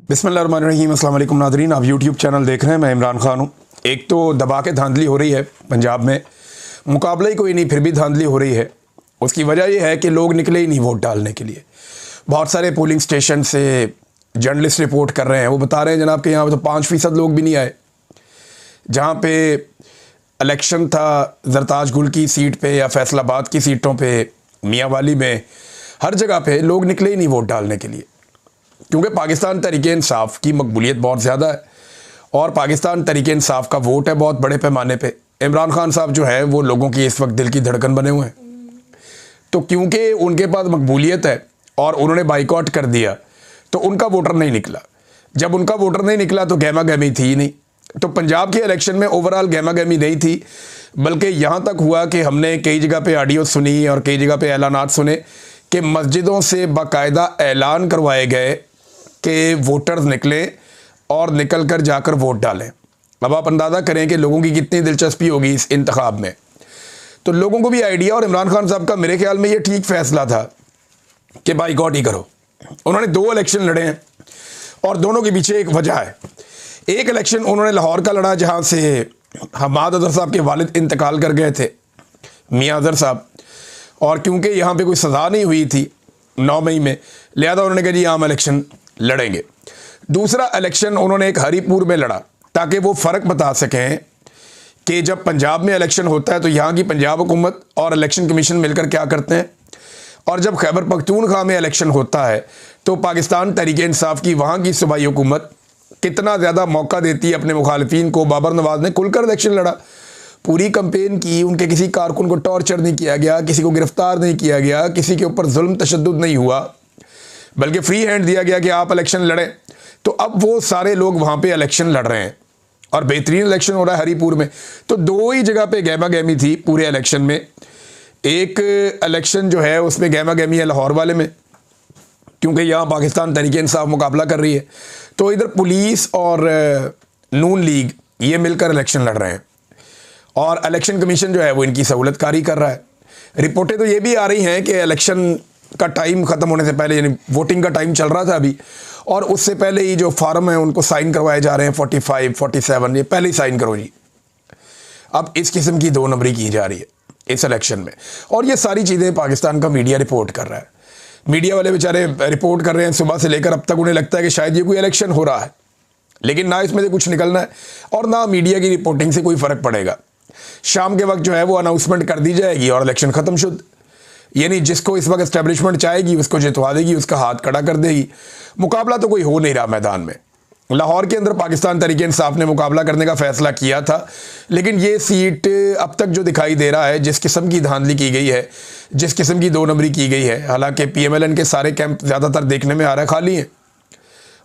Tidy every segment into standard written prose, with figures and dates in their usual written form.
बिस्मिल्लाहिर्रहमानिर्रहीम। अस्सलाम वालेकुम नाज़रीन, आप यूट्यूब चैनल देख रहे हैं। मैं इमरान खान हूँ। एक तो दबा के धांधली हो रही है पंजाब में, मुकाबला ही कोई नहीं, फिर भी धांधली हो रही है। उसकी वजह यह है कि लोग निकले ही नहीं वोट डालने के लिए। बहुत सारे पोलिंग स्टेशन से जर्नलिस्ट रिपोर्ट कर रहे हैं, वो बता रहे हैं जनाब कि यहाँ पर तो 5% लोग भी नहीं आए। जहाँ पे इलेक्शन था जरताज गुल की सीट पे या फैसलाबाद की सीटों पे, मियांवाली में, हर जगह पे लोग निकले ही नहीं वोट डालने के लिए, क्योंकि पाकिस्तान तहरीक इंसाफ की मकबूलियत बहुत ज़्यादा है और पाकिस्तान तहरीक इंसाफ का वोट है बहुत बड़े पैमाने पे। इमरान खान साहब जो है वो लोगों की इस वक्त दिल की धड़कन बने हुए हैं। तो क्योंकि उनके पास मकबूलियत है और उन्होंने बाइकआउट कर दिया तो उनका वोटर नहीं निकला। जब उनका वोटर नहीं निकला तो गहमा गहमी थी ही नहीं। तो पंजाब के इलेक्शन में ओवरऑल गहमा गहमी नहीं थी, बल्कि यहाँ तक हुआ कि हमने कई जगह पे ऑडियो सुनी और कई जगह पे ऐलानात सुने कि मस्जिदों से बाकायदा ऐलान करवाए गए कि वोटर्स निकलें और निकल कर जाकर वोट डालें। अब आप अंदाज़ा करें कि लोगों की कितनी दिलचस्पी होगी इस इंतखाब में। तो लोगों को भी आइडिया, और इमरान खान साहब का मेरे ख्याल में ये ठीक फैसला था कि बाइकआउट ही करो। उन्होंने 2 इलेक्शन लड़े हैं और दोनों के पीछे एक वजह है। एक इलेक्शन उन्होंने लाहौर का लड़ा जहाँ से हमाद अजहर साहब के वालिद इंतकाल कर गए थे, मियाँ अजहर साहब, और क्योंकि यहाँ पे कोई सज़ा नहीं हुई थी 9 मई में, लिहाजा उन्होंने कहा जी आम इलेक्शन लड़ेंगे। दूसरा इलेक्शन उन्होंने एक हरीपुर में लड़ा ताकि वो फ़र्क बता सकें कि जब पंजाब में इलेक्शन होता है तो यहाँ की पंजाब हुकूमत और इलेक्शन कमीशन मिलकर क्या करते हैं, और जब खैबर पख्तूनख्वा में इलेक्शन होता है तो पाकिस्तान तहरीक इंसाफ की वहाँ की सूबाई हुकूमत कितना ज़्यादा मौका देती है अपने मुखालिफिन को। बाबर नवाज़ ने खुलकर इलेक्शन लड़ा, पूरी कंपेन की, उनके किसी कारकुन को टॉर्चर नहीं किया गया, किसी को गिरफ्तार नहीं किया गया, किसी के ऊपर जुल्म तशद्दुद नहीं हुआ, बल्कि फ्री हैंड दिया गया कि आप इलेक्शन लड़ें। तो अब वो सारे लोग वहाँ पे इलेक्शन लड़ रहे हैं और बेहतरीन इलेक्शन हो रहा है हरीपुर में। तो 2 ही जगह पे गहमा गहमी थी पूरे इलेक्शन में। एक इलेक्शन जो है उसमें गहमा गहमी है लाहौर वाले में, क्योंकि यहाँ पाकिस्तान तहरीक इंसाफ मुकाबला कर रही है। तो इधर पुलिस और नून लीग ये मिलकर इलेक्शन लड़ रहे हैं और इलेक्शन कमीशन जो है वो इनकी सहूलतकारी कर रहा है। रिपोर्टें तो ये भी आ रही हैं कि इलेक्शन का टाइम ख़त्म होने से पहले, यानी वोटिंग का टाइम चल रहा था अभी, और उससे पहले ही जो फार्म है उनको साइन करवाए जा रहे हैं 45, 47, ये पहले ही साइन करो जी। अब इस किस्म की 2 नंबरी की जा रही है इस इलेक्शन में, और ये सारी चीज़ें पाकिस्तान का मीडिया रिपोर्ट कर रहा है। मीडिया वाले बेचारे रिपोर्ट कर रहे हैं सुबह से लेकर अब तक, उन्हें लगता है कि शायद ये कोई इलेक्शन हो रहा है, लेकिन ना इसमें से कुछ निकलना है और ना मीडिया की रिपोर्टिंग से कोई फ़र्क पड़ेगा। शाम के वक्त जो है वो अनाउंसमेंट कर दी जाएगी और इलेक्शन ख़त्म शुद्ध, यानी जिसको इस वक्त एस्टेब्लिशमेंट चाहेगी उसको जितवा देगी, उसका हाथ खड़ा कर देगी। मुकाबला तो कोई हो नहीं रहा मैदान में। लाहौर के अंदर पाकिस्तान तहरीक इंसाफ ने मुकाबला करने का फ़ैसला किया था, लेकिन ये सीट अब तक जो दिखाई दे रहा है, जिस किस्म की धांधली की गई है, जिस किस्म की 2 नंबरी की गई है, हालांकि PMLN के सारे कैंप ज़्यादातर देखने में आ रहा है खाली हैं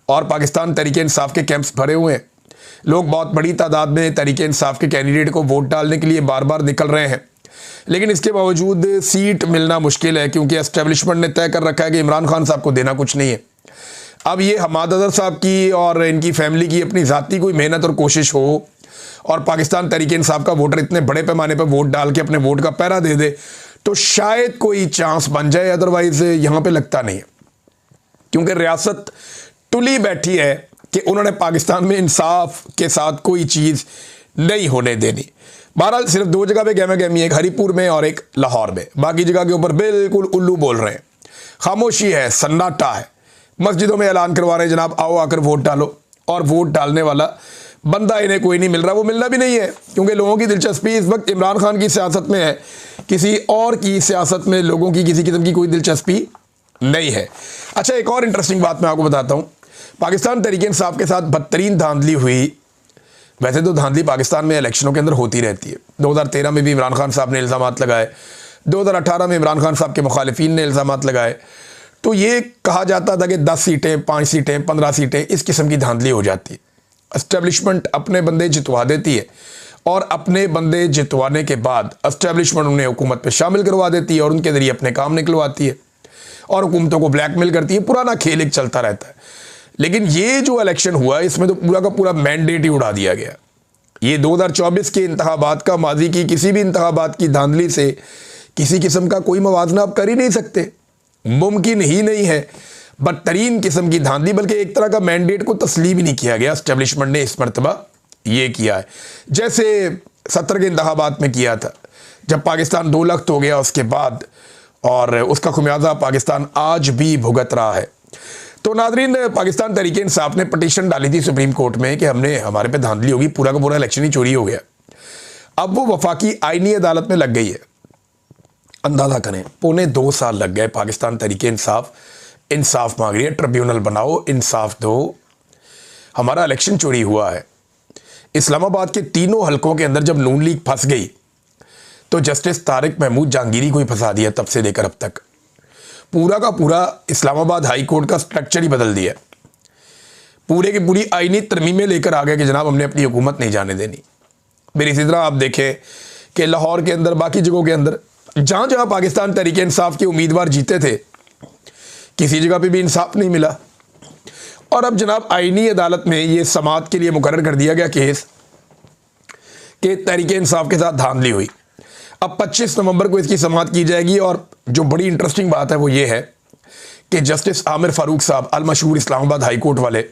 और पाकिस्तान तहरीक इंसाफ के कैंप्स भरे हुए हैं। लोग बहुत बड़ी तादाद में तहरीक इंसाफ के कैंडिडेट को वोट डालने के लिए बार बार निकल रहे हैं, लेकिन इसके बावजूद सीट मिलना मुश्किल है, क्योंकि एस्टेब्लिशमेंट ने तय कर रखा है कि इमरान खान साहब को देना कुछ नहीं है। अब ये हमाद अजहर साहब की और इनकी फैमिली की अपनी ज़ाती कोई मेहनत और कोशिश हो और पाकिस्तान तहरीक इंसाफ का वोटर इतने बड़े पैमाने पर वोट डाल के अपने वोट का पहरा दे दे तो शायद कोई चांस बन जाए, अदरवाइज़ यहाँ पे लगता नहीं है, क्योंकि रियासत तुली बैठी है कि उन्होंने पाकिस्तान में इंसाफ के साथ कोई चीज़ नहीं होने देनी। बहरहाल सिर्फ 2 जगह पे गहमा गहमी है, एक हरीपुर में और एक लाहौर में। बाकी जगह के ऊपर बिल्कुल उल्लू बोल रहे हैं, खामोशी है, सन्नाटा है। मस्जिदों में ऐलान करवा रहे हैं जनाब आओ आकर वोट डालो, और वोट डालने वाला बंदा इन्हें कोई नहीं मिल रहा। वो मिलना भी नहीं है, क्योंकि लोगों की दिलचस्पी इस वक्त इमरान खान की सियासत में है, किसी और की सियासत में लोगों की किसी किस्म की कोई दिलचस्पी नहीं है। अच्छा, एक और इंटरेस्टिंग बात मैं आपको बताता हूँ। पाकिस्तान तहरीक इंसाफ के साथ बदतरीन धांधली हुई। वैसे तो धांधली पाकिस्तान में इलेक्शनों के अंदर होती रहती है। 2013 में भी इमरान खान साहब ने इल्ज़ामात लगाए, 2018 में इमरान खान साहब के मुखालिफिन ने इल्ज़ामात लगाए। तो ये कहा जाता था कि 10 सीटें, 5 सीटें, 15 सीटें, इस किस्म की धांधली हो जाती है। एस्टेब्लिशमेंट अपने बंदे जितवा देती है और अपने बंदे जितवाने के बाद एस्टेब्लिशमेंट उन्हें हुकूमत पे शामिल करवा देती है और उनके ज़रिए अपने काम निकलवाती है और हुकूमतों को ब्लैकमेल करती है। पुराना खेल एक चलता रहता है। लेकिन ये जो इलेक्शन हुआ इसमें तो पूरा का पूरा मैंडेट ही उड़ा दिया गया। ये 2024 के इंतखाबात का, माजी की किसी भी इंतखाबात की धांधली से किसी किस्म का कोई मवाजना आप कर ही नहीं सकते, मुमकिन ही नहीं है। बदतरीन किस्म की धांधली, बल्कि एक तरह का मैंडेट को तस्लीम ही नहीं किया गया। एस्टेब्लिशमेंट ने इस मरतबा ये किया है जैसे 70 के इंतखाबात में किया था, जब पाकिस्तान 2 लाख हो गया उसके बाद, और उसका खुमियाजा पाकिस्तान आज भी भुगत रहा है। तो नादरीन, पाकिस्तान तहरीक इंसाफ ने पटिशन डाली थी सुप्रीम कोर्ट में कि हमारे पे धांधली होगी, पूरा का पूरा इलेक्शन ही चोरी हो गया। अब वो वफाकी आईनी अदालत में लग गई है। अंदाजा करें, 2.25 साल लग गए पाकिस्तान तहरीक इंसाफ मांग रही है, ट्रिब्यूनल बनाओ, इंसाफ दो, हमारा इलेक्शन चोरी हुआ है। इस्लामाबाद के तीनों हलकों के अंदर जब नून लीग फंस गई तो जस्टिस तारिक महमूद जहांगीरी को ही फंसा दिया। तब से लेकर अब तक पूरा का पूरा इस्लामाबाद हाई कोर्ट का स्ट्रक्चर ही बदल दिया। पूरे की पूरी आईनी तरमीमें लेकर आ गए कि जनाब हमने अपनी हुकूमत नहीं जाने देनी। फिर इसी तरह आप देखें कि लाहौर के अंदर, बाकी जगहों के अंदर, जहां जहां पाकिस्तान तहरीक इंसाफ के उम्मीदवार जीते थे, किसी जगह पे भी इंसाफ नहीं मिला। और अब जनाब आईनी अदालत में ये समाअत के लिए मुकर्रर कर दिया गया केस कि तहरीक इंसाफ के साथ धांधली हुई। अब 25 नवंबर को इसकी समाअत की जाएगी। और जो बड़ी इंटरेस्टिंग बात है वो ये है कि जस्टिस आमिर फारूक साहब, अल मशहूर इस्लामाबाद हाई कोर्ट वाले,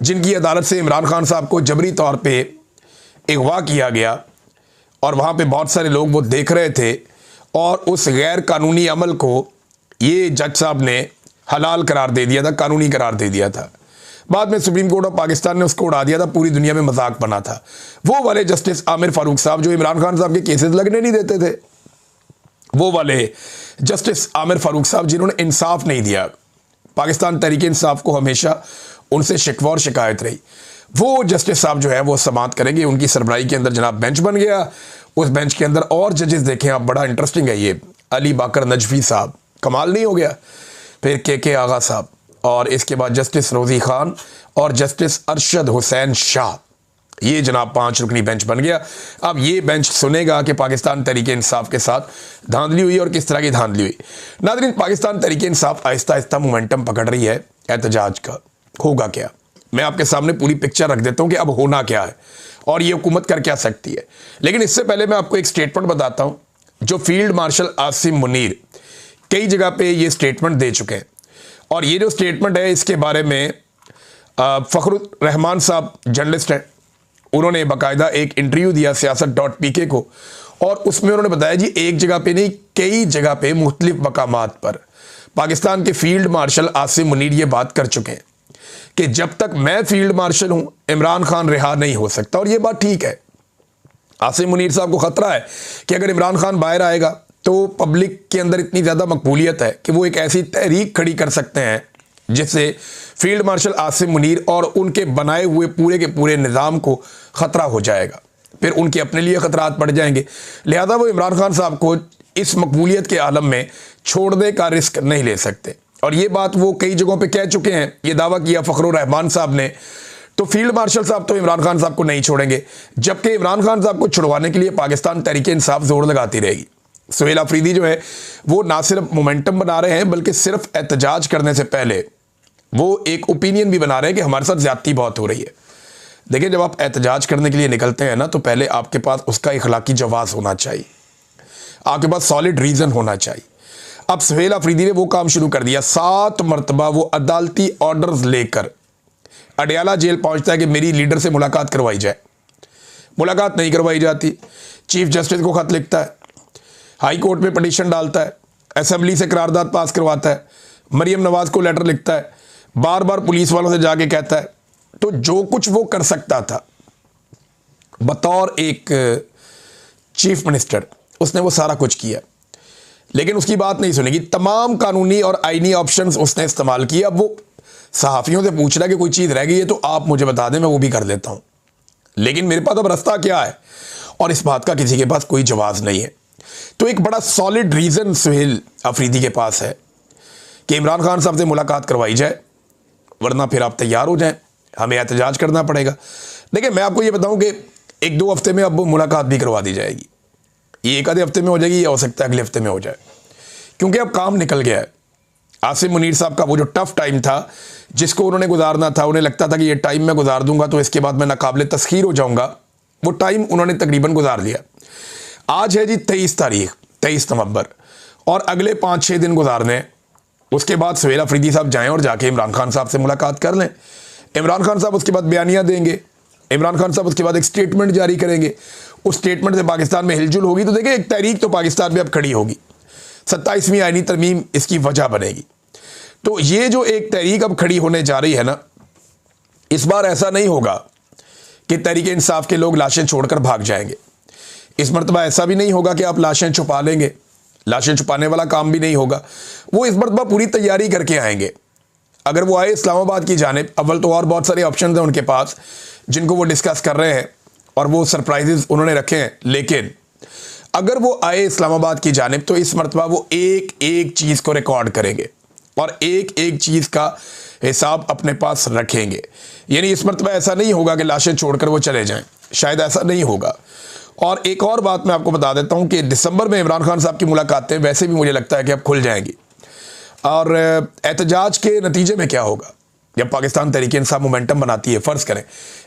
जिनकी अदालत से इमरान खान साहब को जबरी तौर पे अगवा किया गया और वहाँ पे बहुत सारे लोग वो देख रहे थे, और उस गैर कानूनी अमल को ये जज साहब ने हलाल करार दे दिया था, कानूनी करार दे दिया था। बाद में सुप्रीम कोर्ट ऑफ पाकिस्तान ने उसको उड़ा दिया था, पूरी दुनिया में मजाक बना था। वो वाले जस्टिस आमिर फारूक साहब जो इमरान खान साहब के केसेस लगने नहीं देते थे, वो वाले जस्टिस आमिर फारूक साहब जिन्होंने इंसाफ नहीं दिया, पाकिस्तान तहरीक इंसाफ को हमेशा उनसे शिकवा और शिकायत रही, वो जस्टिस साहब जो है वो समाअत करेंगे। उनकी सरबराही के अंदर जनाब बेंच बन गया। उस बेंच के अंदर और जजेस देखें आप, बड़ा इंटरेस्टिंग है ये। अली बाकर नजफी साहब, कमाल नहीं हो गया? फिर के आगा साहब, और इसके बाद जस्टिस रोज़ी खान और जस्टिस अरशद हुसैन शाह। ये जनाब 5 रुकनी बेंच बन गया। अब ये बेंच सुनेगा कि पाकिस्तान तहरीक इंसाफ के साथ धांधली हुई और किस तरह की धांधली हुई। नाज़रीन, पाकिस्तान तहरीक इंसाफ आहिस्ता आहिस्ता मोमेंटम पकड़ रही है एहतजाज का। होगा क्या, मैं आपके सामने पूरी पिक्चर रख देता हूं कि अब होना क्या है और ये हुकूमत कर क्या सकती है। लेकिन इससे पहले मैं आपको एक स्टेटमेंट बताता हूं जो फील्ड मार्शल आसिम मुनीर कई जगह पे ये स्टेटमेंट दे चुके हैं। और ये जो स्टेटमेंट है इसके बारे में फ़खरुर रहमान साहब जर्नलिस्ट हैं, उन्होंने बाकायदा एक इंटरव्यू दिया सियासत.pk को, और उसमें उन्होंने बताया जी एक जगह पे नहीं कई जगह पे मुख्तलिफ मकामात पर पाकिस्तान के फील्ड मार्शल आसिम मुनीर ये बात कर चुके हैं कि जब तक मैं फील्ड मार्शल हूं इमरान खान रिहा नहीं हो सकता। और ये बात ठीक है। आसिम मुनीर साहब को खतरा है कि अगर इमरान खान बाहर आएगा तो पब्लिक के अंदर इतनी ज़्यादा मकबूलियत है कि वो एक ऐसी तहरीक खड़ी कर सकते हैं जिससे फील्ड मार्शल आसिम मुनीर और उनके बनाए हुए पूरे के पूरे निज़ाम को ख़तरा हो जाएगा, फिर उनके अपने लिए ख़तरात पड़ जाएंगे। लिहाजा वो इमरान खान साहब को इस मकबूलियत के आलम में छोड़ने का रिस्क नहीं ले सकते। और ये बात वो कई जगहों पे कह चुके हैं, ये दावा किया फ़खरुर रहमान साहब ने। तो फील्ड मार्शल साहब तो इमरान खान साहब को नहीं छोड़ेंगे, जबकि इमरान खान साहब को छुड़वाने के लिए पाकिस्तान तहरीक इंसाफ जोर लगाती रहेगी। सुहेल अफरीदी जो है वो ना सिर्फ मोमेंटम बना रहे हैं बल्कि सिर्फ एहतजाज करने से पहले वो एक ओपिनियन भी बना रहे हैं कि हमारे साथ ज्यादती बहुत हो रही है। देखिए, जब आप एहतजाज करने के लिए निकलते हैं ना तो पहले आपके पास उसका इखलाकी जवाज़ होना चाहिए, आपके पास सॉलिड रीज़न होना चाहिए। अब सुहेल अफरीदी ने वो काम शुरू कर दिया, 7 मरतबा वो अदालती ऑर्डर्स लेकर अडयाला जेल पहुंचता है कि मेरी लीडर से मुलाकात करवाई जाए। मुलाकात नहीं करवाई जाती, चीफ जस्टिस को खत लिखता है, हाई कोर्ट में पटिशन डालता है, असेंबली से करारदाद पास करवाता है, मरियम नवाज को लेटर लिखता है, बार बार पुलिस वालों से जाके कहता है। तो जो कुछ वो कर सकता था बतौर एक चीफ मिनिस्टर, उसने वो सारा कुछ किया, लेकिन उसकी बात नहीं सुनेगी। तमाम कानूनी और आईनी ऑप्शंस उसने इस्तेमाल किए। अब वो सहाफ़ियों से पूछ रहा है कि कोई चीज़ रह गई है तो आप मुझे बता दें, मैं वो भी कर देता हूँ, लेकिन मेरे पास अब रास्ता क्या है, और इस बात का किसी के पास कोई जवाब नहीं है। तो एक बड़ा सॉलिड रीज़न सुहेल अफरीदी के पास है कि इमरान खान साहब से मुलाकात करवाई जाए, वरना फिर आप तैयार हो जाएं, हमें एहतजाज करना पड़ेगा। देखिए, मैं आपको ये बताऊं कि 1-2 हफ्ते में अब मुलाकात भी करवा दी जाएगी। ये एक आधे हफ्ते में हो जाएगी या हो सकता है अगले हफ्ते में हो जाए, क्योंकि अब काम निकल गया है। आसिम मुनीर साहब का वो जो टफ टाइम था जिसको उन्होंने गुजारना था, उन्हें लगता था कि ये टाइम मैं गुजार दूंगा तो इसके बाद मैं नाकाबिले तस्खीर हो जाऊंगा, वो टाइम उन्होंने तकरीबन गुजार लिया। आज है जी 23 तारीख, 23 नवंबर, और अगले 5-6 दिन गुजारने, उसके बाद सुहेल अफरीदी साहब जाएं और जाके इमरान खान साहब से मुलाकात कर लें। इमरान खान साहब उसके बाद बयानियाँ देंगे, इमरान खान साहब उसके बाद एक स्टेटमेंट जारी करेंगे। उस स्टेटमेंट से पाकिस्तान में हिलजुल होगी तो देखिए एक तहरीक तो पाकिस्तान में अब खड़ी होगी। 27वीं आईनी तरमीम इसकी वजह बनेगी। तो ये जो एक तहरीक अब खड़ी होने जा रही है ना, इस बार ऐसा नहीं होगा कि तहरीक इंसाफ के लोग लाशें छोड़कर भाग जाएंगे। इस मरतबा ऐसा भी नहीं होगा कि आप लाशें छुपा लेंगे, लाशें छुपाने वाला काम भी नहीं होगा। वो इस मरतबा पूरी तैयारी करके आएंगे। अगर वो आए इस्लामाबाद की जानिब, अव्वल तो और बहुत सारे ऑप्शन हैं उनके पास जिनको वो डिस्कस कर रहे हैं और वो सरप्राइजेस उन्होंने रखे हैं, लेकिन अगर वो आए इस्लामाबाद की जानिब तो इस मरतबा वो एक एक चीज़ को रिकॉर्ड करेंगे और एक एक चीज़ का हिसाब अपने पास रखेंगे। यानी इस मरतबा ऐसा नहीं होगा कि लाशें छोड़कर वो चले जाएं, शायद ऐसा नहीं होगा। और एक और बात मैं आपको बता देता हूं कि दिसंबर में इमरान खान साहब की मुलाकातें वैसे भी मुझे लगता है कि अब खुल जाएंगी। और एहतजाज के नतीजे में क्या होगा, जब पाकिस्तान तहरीक इंसाफ मोमेंटम बनाती है, फ़र्ज़ करें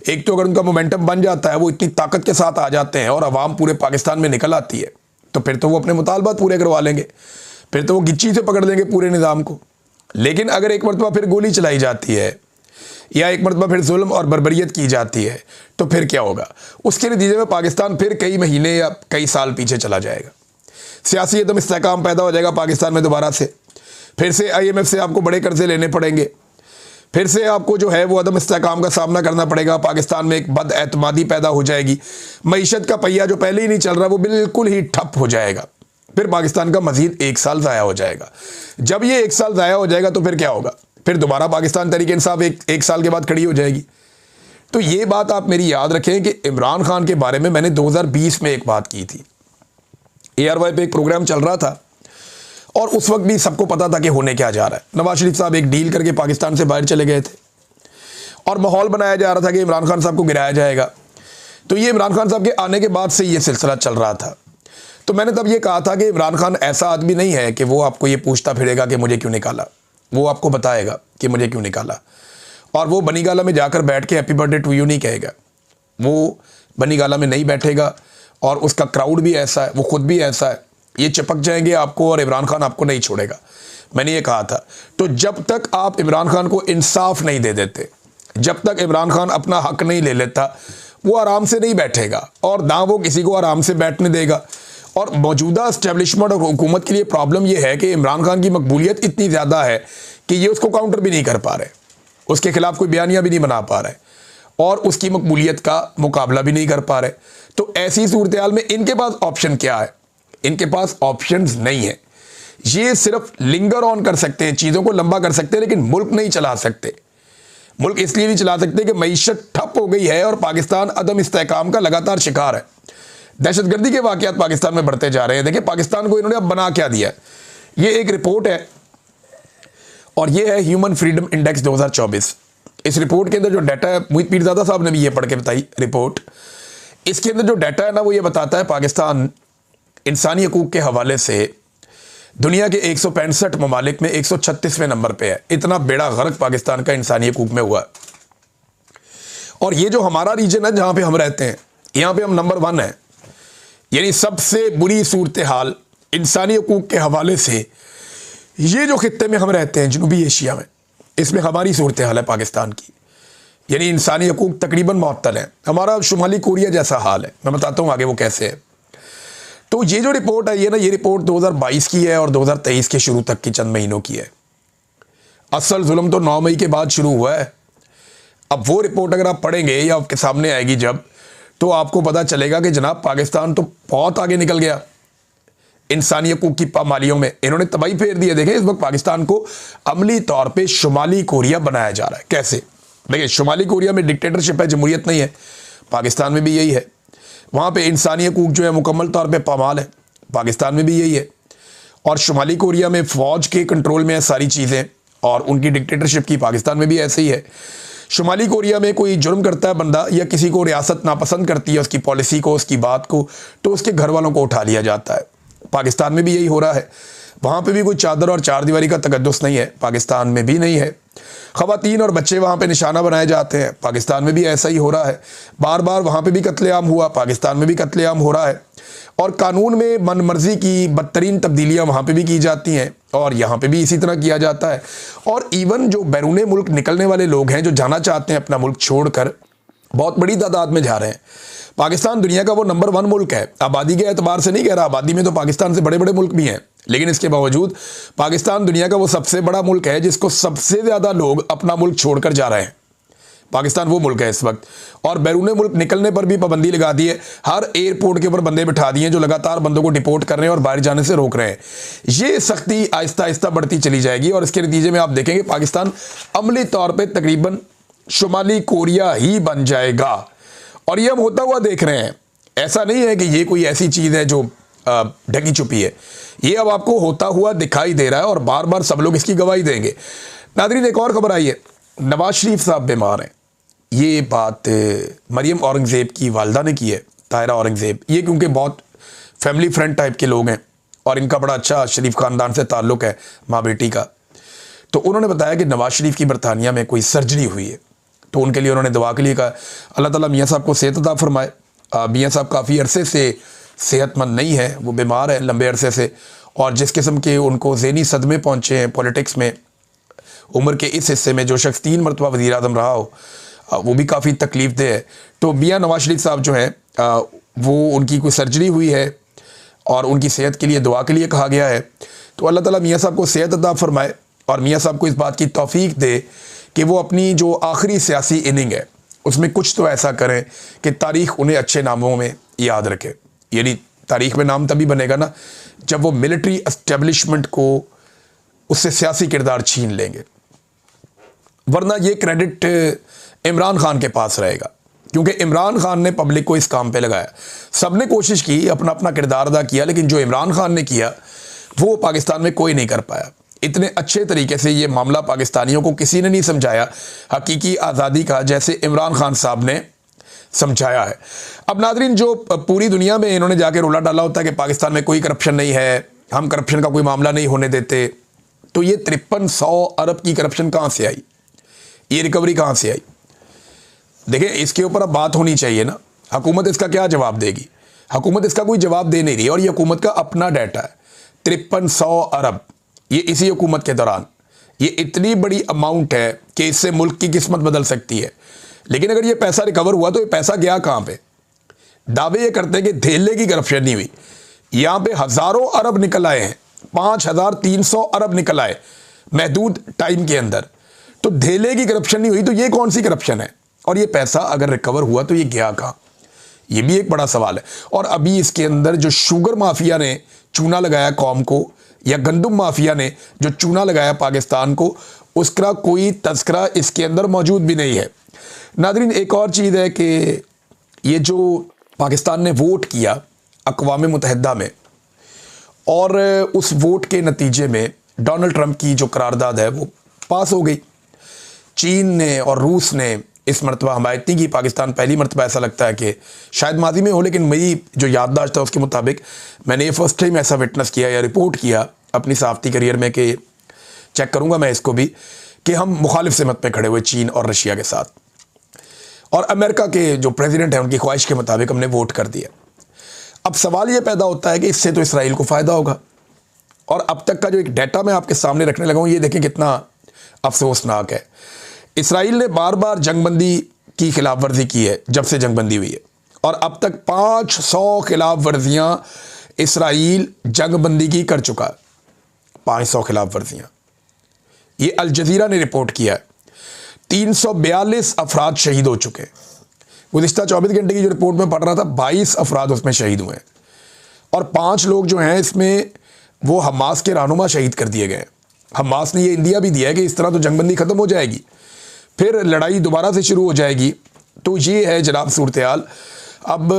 एक तो अगर उनका मोमेंटम बन जाता है, वो इतनी ताकत के साथ आ जाते हैं और अवाम पूरे पाकिस्तान में निकल आती है, तो फिर तो वो अपने मुतालबात पूरे करवा लेंगे, फिर तो वो गिच्ची से पकड़ लेंगे पूरे निज़ाम को। लेकिन अगर एक मरतबा फिर गोली चलाई जाती है या एक मरतबा फिर जुल्म और बर्बरियत की जाती है तो फिर क्या होगा? उसके नतीजे में पाकिस्तान फिर कई महीने या कई साल पीछे चला जाएगा। सियासी एकदम इस्तेहकाम पैदा हो जाएगा पाकिस्तान में दोबारा से, फिर से IMF से आपको बड़े कर्जे लेने पड़ेंगे, फिर से आपको जो है वो अदम इस्तेहकाम का सामना करना पड़ेगा। पाकिस्तान में एक बदएतमादी पैदा हो जाएगी, मईशत का पहिया जो पहले ही नहीं चल रहा वो बिल्कुल ही ठप हो जाएगा। फिर पाकिस्तान का मजीद एक साल ज़ाया हो जाएगा। जब ये एक साल ज़ाया हो जाएगा तो फिर क्या होगा? फिर दोबारा पाकिस्तान तहरीक इंसाफ एक साल के बाद खड़ी हो जाएगी। तो ये बात आप मेरी याद रखें कि इमरान खान के बारे में मैंने 2020 में एक बात की थी। ARY पे एक प्रोग्राम चल रहा था और उस वक्त भी सबको पता था कि होने क्या जा रहा है। नवाज शरीफ साहब एक डील करके पाकिस्तान से बाहर चले गए थे और माहौल बनाया जा रहा था कि इमरान खान साहब को गिराया जाएगा। तो ये इमरान खान साहब के आने के बाद से ये सिलसिला चल रहा था। तो मैंने तब ये कहा था कि इमरान खान ऐसा आदमी नहीं है कि वो आपको ये पूछता फिरेगा कि मुझे क्यों निकाला, वो आपको बताएगा कि मुझे क्यों निकाला। और वो बनी गाला में जाकर बैठ के हैप्पी बर्थडे टू यू नहीं कहेगा, वो बनी गाला में नहीं बैठेगा। और उसका क्राउड भी ऐसा है, वो खुद भी ऐसा है, ये चिपक जाएंगे आपको और इमरान खान आपको नहीं छोड़ेगा। मैंने ये कहा था। तो जब तक आप इमरान खान को इंसाफ नहीं दे देते, जब तक इमरान खान अपना हक नहीं ले लेता, वो आराम से नहीं बैठेगा और ना वो किसी को आराम से बैठने देगा। और मौजूदा इस्टेब्लिशमेंट और हुकूमत के लिए प्रॉब्लम यह है कि इमरान खान की मकबूलियत इतनी ज़्यादा है कि ये उसको काउंटर भी नहीं कर पा रहे, उसके खिलाफ कोई बयानियाँ भी नहीं बना पा रहे और उसकी मकबूलियत का मुकाबला भी नहीं कर पा रहे। तो ऐसी सूरत हाल में इनके पास ऑप्शन क्या है? इनके पास ऑप्शंस नहीं है। ये सिर्फ लिंगर ऑन कर सकते हैं, चीज़ों को लंबा कर सकते हैं, लेकिन मुल्क नहीं चला सकते। मुल्क इसलिए नहीं चला सकते कि मईशत ठप हो गई है और पाकिस्तान अदम इस्तेहकाम का लगातार शिकार है। दहशतगर्दी के वाक़यात पाकिस्तान में बढ़ते जा रहे हैं। देखिए पाकिस्तान को इन्होंने अब बना क्या दिया है। ये एक रिपोर्ट है और ये है ह्यूमन फ्रीडम इंडेक्स 2024। इस रिपोर्ट के अंदर जो डाटा है, मोहित पीरज़ादा साहब ने भी ये पढ़ के बताई रिपोर्ट। इसके अंदर जो डाटा है ना, वो ये बताता है पाकिस्तान इंसानी हकूक़ के हवाले से दुनिया के 165 ममालिक में 136वें नंबर पे है। इतना बेड़ा गर्क पाकिस्तान का इंसानी हकूक़ में हुआ। और ये जो हमारा रीजन है जहाँ पे हम रहते हैं, यहाँ पे हम नंबर 1 है। यानी सबसे बुरी सूरत हाल इंसानी हकूक़ के हवाले से ये जो खित्ते में हम रहते हैं, जनूबी एशिया में, इसमें हमारी सूरत हाल है पाकिस्तान की। यानी इंसानी हकूक़ तकरीबन मुअत्तल है। हमारा शुमाली कोरिया जैसा हाल है। मैं बताता हूँ आगे वो कैसे है। तो ये जो रिपोर्ट है ये रिपोर्ट 2022 की है और 2023 के शुरू तक की चंद महीनों की है। असल जुल्म तो 9 मई के बाद शुरू हुआ है। अब वो रिपोर्ट अगर आप पढ़ेंगे या आपके सामने आएगी जब, तो आपको पता चलेगा कि जनाब पाकिस्तान तो बहुत आगे निकल गया इंसानी हकूक़ की पामालियों में। इन्होंने तबाही फेर दी है। देखें इस वक्त पाकिस्तान को अमली तौर पे शुमाली कोरिया बनाया जा रहा है। कैसे? देखिए शुमाली कोरिया में डिक्टेटरशिप है, जमहूरियत नहीं है। पाकिस्तान में भी यही है। वहाँ पे इंसानी हकूक़ जो है मुकम्मल तौर पे पामाल है। पाकिस्तान में भी यही है। और शुमाली कोरिया में फ़ौज के कंट्रोल में है सारी चीज़ें और उनकी डिक्टेटरशिप की पाकिस्तान में भी ऐसे ही है। शुमाली कोरिया में कोई जुर्म करता है बंदा या किसी को रियासत नापसंद करती है, उसकी पॉलिसी को, उसकी बात को, तो उसके घर वालों को उठा लिया जाता है। पाकिस्तान में भी यही हो रहा है। वहाँ पे भी कोई चादर और चारदीवारी का तकद्दुस नहीं है, पाकिस्तान में भी नहीं है। ख़वातीन और बच्चे वहाँ पे निशाना बनाए जाते हैं, पाकिस्तान में भी ऐसा ही हो रहा है। बार बार वहाँ पे भी कत्लेआम हुआ, पाकिस्तान में भी कत्लेआम हो रहा है। और कानून में मनमर्जी की बदतरीन तब्दीलियाँ वहाँ पे भी की जाती हैं और यहाँ पे भी इसी तरह किया जाता है। और इवन जो बैरूने मुल्क निकलने वाले लोग हैं, जो जाना चाहते हैं अपना मुल्क छोड़कर, बहुत बड़ी तादाद में जा रहे हैं। पाकिस्तान दुनिया का वो नंबर 1 मुल्क है, आबादी के एतबार से नहीं कह रहा, आबादी में तो पाकिस्तान से बड़े बड़े मुल्क भी हैं, लेकिन इसके बावजूद पाकिस्तान दुनिया का वो सबसे बड़ा मुल्क है जिसको सबसे ज़्यादा लोग अपना मुल्क छोड़कर जा रहे हैं। पाकिस्तान वो मुल्क है इस वक्त। और बैरूने मुल्क निकलने पर भी पाबंदी लगा दी है, हर एयरपोर्ट के ऊपर बंदे बिठा दिए जो लगातार बंदों को डिपोर्ट कर रहे हैं और बाहर जाने से रोक रहे हैं। ये सख्ती आहिस्ता आहिस्ता बढ़ती चली जाएगी और इसके नतीजे में आप देखेंगे पाकिस्तान अमली तौर पर तकरीबन शुमाली कोरिया ही बन जाएगा। और ये हम होता हुआ देख रहे हैं, ऐसा नहीं है कि ये कोई ऐसी चीज़ है जो ढकी छुपी है, ये अब आपको होता हुआ दिखाई दे रहा है और बार बार सब लोग इसकी गवाही देंगे। नाज़रीन, एक और खबर आई है, नवाज शरीफ साहब बीमार हैं। ये बात मरियम औरंगज़ेब की वालदा ने की है, ताहिरा औरंगज़ेब। ये क्योंकि बहुत फैमिली फ्रेंड टाइप के लोग हैं और इनका बड़ा अच्छा शरीफ ख़ानदान से ताल्लुक़ है, माँ बेटी का। तो उन्होंने बताया कि नवाज शरीफ की बरतानिया में कोई सर्जरी हुई है, तो उनके लिए उन्होंने दुआ के लिए कहा अल्लाह ताला मियाँ साहब को सेहत अता फरमाए। मियाँ साहब काफ़ी अरसे से सेहतमंद नहीं है, वो बीमार है लंबे अरसे से, और जिस किस्म के उनको ज़हनी सदमे पहुँचे हैं पॉलिटिक्स में, उम्र के इस हिस्से में जो शख्स 3 मरतबा वज़ीर आज़म रहा हो, वो भी काफ़ी तकलीफ़देह है। तो मियाँ नवाज शरीफ साहब जो हैं, वो उनकी कोई सर्जरी हुई है और उनकी सेहत के लिए दुआ के लिए कहा गया है। तो अल्लाह ताला मियाँ साहब को सेहत अता फरमाए और मियाँ साहब को इस बात की तौफीक दे कि वो अपनी जो आखिरी सियासी इनिंग है उसमें कुछ तो ऐसा करें कि तारीख़ उन्हें अच्छे नामों में याद रखे। यानी तारीख़ में नाम तभी बनेगा ना जब वो मिलिट्री एस्टेब्लिशमेंट को उससे सियासी किरदार छीन लेंगे, वरना ये क्रेडिट इमरान खान के पास रहेगा, क्योंकि इमरान खान ने पब्लिक को इस काम पे लगाया। सब ने कोशिश की, अपना अपना किरदार अदा किया, लेकिन जो इमरान खान ने किया वो पाकिस्तान में कोई नहीं कर पाया। इतने अच्छे तरीके से ये मामला पाकिस्तानियों को किसी ने नहीं समझाया हकीकी आज़ादी का, जैसे इमरान खान साहब ने समझाया है। अब नाज़रीन, जो पूरी दुनिया में इन्होंने जाके रोला डाला होता है कि पाकिस्तान में कोई करप्शन नहीं है, हम करप्शन का कोई मामला नहीं होने देते, तो ये 5300 अरब की करप्शन कहाँ से आई, ये रिकवरी कहाँ से आई? देखिए, इसके ऊपर अब बात होनी चाहिए ना, हुकूमत इसका क्या जवाब देगी? हुकूमत इसका कोई जवाब दे नहीं रही और ये हुकूमत का अपना डाटा है। 5300 अरब, ये इसी हुकूमत के दौरान, ये इतनी बड़ी अमाउंट है कि इससे मुल्क की किस्मत बदल सकती है। लेकिन अगर ये पैसा रिकवर हुआ तो ये पैसा गया कहाँ पे? दावे ये करते हैं कि धेले की करप्शन नहीं हुई, यहाँ पे हज़ारों अरब निकल आए हैं, 5300 अरब निकल आए महदूद टाइम के अंदर। तो धेले की करप्शन नहीं हुई तो ये कौन सी करप्शन है? और ये पैसा अगर रिकवर हुआ तो ये गया कहाँ? ये भी एक बड़ा सवाल है। और अभी इसके अंदर जो शुगर माफिया ने चूना लगाया कौम को, या गंदम माफिया ने जो चूना लगाया पाकिस्तान को, उसका कोई तस्करा इसके अंदर मौजूद भी नहीं है। नाज़रीन, एक और चीज़ है कि ये जो पाकिस्तान ने वोट किया अक़वाम मुत्तहिदा में, और उस वोट के नतीजे में डोनाल्ड ट्रंप की जो करारदाद है वो पास हो गई। चीन ने और रूस ने इस मरतबा हमायत नहीं की। पाकिस्तान पहली मरतबा, ऐसा लगता है कि शायद माजी में हो, लेकिन मेरी जो याददाश्त है उसके मुताबिक मैंने ये फर्स्ट टाइम ऐसा विटनेस किया या रिपोर्ट किया अपनी सहाफ़ती करियर में, कि चेक करूँगा मैं इसको भी, कि हम मुखालिफ सिमत पे खड़े हुए चीन और रशिया के साथ, और अमेरिका के जो प्रेसिडेंट हैं उनकी ख्वाहिश के मुताबिक हमने वोट कर दिया। अब सवाल ये पैदा होता है कि इससे तो इसराइल को फ़ायदा होगा, और अब तक का जो एक डाटा मैं आपके सामने रखने लगा हूँ, ये देखें कितना अफसोसनाक है। इसराइल ने बार बार जंगबंदी की खिलाफ वर्जी की है जब से जंगबंदी हुई है, और अब तक 500 खिलाफ वर्जियाँ इसराइल जंगबंदी की कर चुका है। 500 खिलाफ वर्जियाँ, ये अल जज़ीरा ने रिपोर्ट किया है। 342 अफराद शहीद हो चुके हैं। गुज़िश्ता 24 घंटे की जो रिपोर्ट में पढ़ रहा था, 22 अफराद उसमें शहीद हुए हैं, और 5 लोग जो हैं इसमें वो हमास के रहनुमा शहीद कर दिए गए। हमास ने ये इंदिया भी दिया है कि इस तरह तो जंगबंदी ख़त्म हो जाएगी, फिर लड़ाई दोबारा से शुरू हो जाएगी। तो ये है जनाब सूरत हाल। अब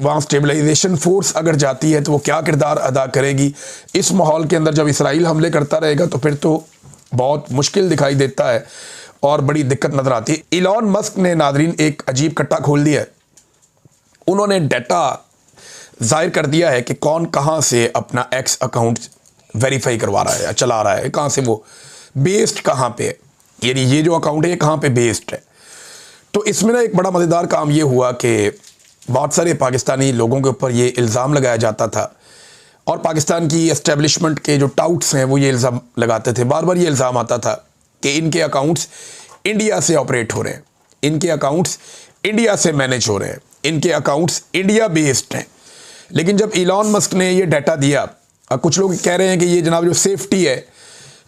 वहाँ स्टेबलाइजेशन फोर्स अगर जाती है तो वो क्या किरदार अदा करेगी इस माहौल के अंदर? जब इसराइल हमले करता रहेगा तो फिर तो बहुत मुश्किल दिखाई देता है और बड़ी दिक्कत नज़र आती है। इलॉन मस्क ने नाज़रीन एक अजीब कट्टा खोल दिया है। उन्होंने डाटा जाहिर कर दिया है कि कौन कहाँ से अपना एक्स अकाउंट वेरीफाई करवा रहा है या चला रहा है, कहाँ से वो बेस्ड कहाँ पे है, यानी ये जो अकाउंट है कहाँ पे बेस्ड है। तो इसमें ना एक बड़ा मज़ेदार काम ये हुआ कि बहुत सारे पाकिस्तानी लोगों के ऊपर ये इल्ज़ाम लगाया जाता था और पाकिस्तान की एस्टेब्लिशमेंट के जो टाउट्स हैं वो ये इल्ज़ाम लगाते थे, बार बार ये इल्ज़ाम आता था कि इनके अकाउंट्स इंडिया से ऑपरेट हो रहे हैं, इनके अकाउंट्स इंडिया से मैनेज हो रहे हैं, इनके अकाउंट्स इंडिया बेस्ड हैं। लेकिन जब इलॉन मस्क ने ये डाटा दिया, कुछ लोग कह रहे हैं कि ये जनाब जो सेफ्टी है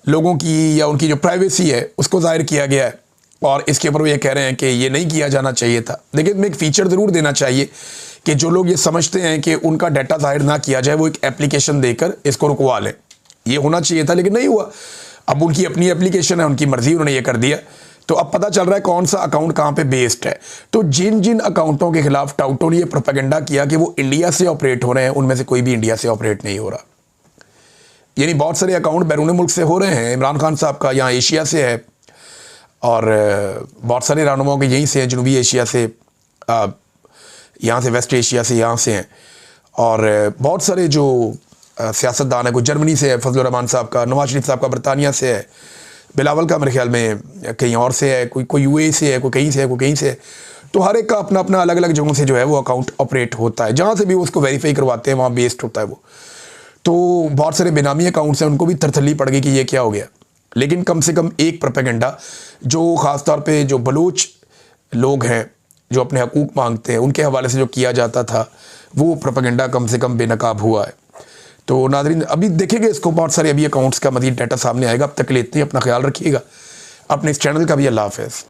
लोगों की या उनकी जो प्राइवेसी है उसको ज़ाहिर किया गया है और इसके ऊपर वो ये कह रहे हैं कि ये नहीं किया जाना चाहिए था। लेकिन मैं एक फ़ीचर ज़रूर देना चाहिए कि जो लोग ये समझते हैं कि उनका डाटा ज़ाहिर ना किया जाए वो एक एप्लीकेशन देकर इसको रुकवा लें, ये होना चाहिए था लेकिन नहीं हुआ। अब उनकी अपनी एप्लीकेशन है, उनकी मर्ज़ी, उन्होंने ये कर दिया। तो अब पता चल रहा है कौन सा अकाउंट कहाँ पे बेस्ड है। तो जिन जिन अकाउंटों के खिलाफ टाउटों ने ये प्रोपेगेंडा किया कि वो इंडिया से ऑपरेट हो रहे हैं, उनमें से कोई भी इंडिया से ऑपरेट नहीं हो रहा। यानी बहुत सारे अकाउंट बैरून मुल्क से हो रहे हैं। इमरान खान साहब का यहाँ एशिया से है और बहुत सारे रहनुमाओं के यहीं से हैं, जनूबी एशिया से, यहाँ से वेस्ट एशिया से, यहाँ से हैं। और बहुत सारे जो सियासतदान है, कोई जर्मनी से है, फजलुर रहमान साहब का, नवाज शरीफ साहब का बरतानिया से है, बिलावल का मेरे ख्याल में कहीं और से है, कोई यूएई से है, कोई कहीं से है, कोई कहीं से है। तो हर एक का अपना अपना अलग अलग जगहों से जो है वो अकाउंट ऑपरेट होता है, जहाँ से भी उसको वेरीफाई करवाते हैं वहाँ बेस्ड होता है वो। तो बहुत सारे बेनामी अकाउंट्स हैं, उनको भी थरथली पड़ गई कि ये क्या हो गया। लेकिन कम से कम एक प्रोपेगेंडा जो ख़ास तौर पे जो बलूच लोग हैं जो अपने हकूक़ मांगते हैं उनके हवाले से जो किया जाता था वो प्रोपेगेंडा कम से कम बेनकाब हुआ है। तो नाज़रीन अभी देखेंगे इसको, बहुत सारे अभी अकाउंट्स का मज़ीद डाटा सामने आएगा। अब तक के लिए इतने, अपना ख्याल रखिएगा, अपने इस चैनल का भी अल्लाह हाफ़िज़।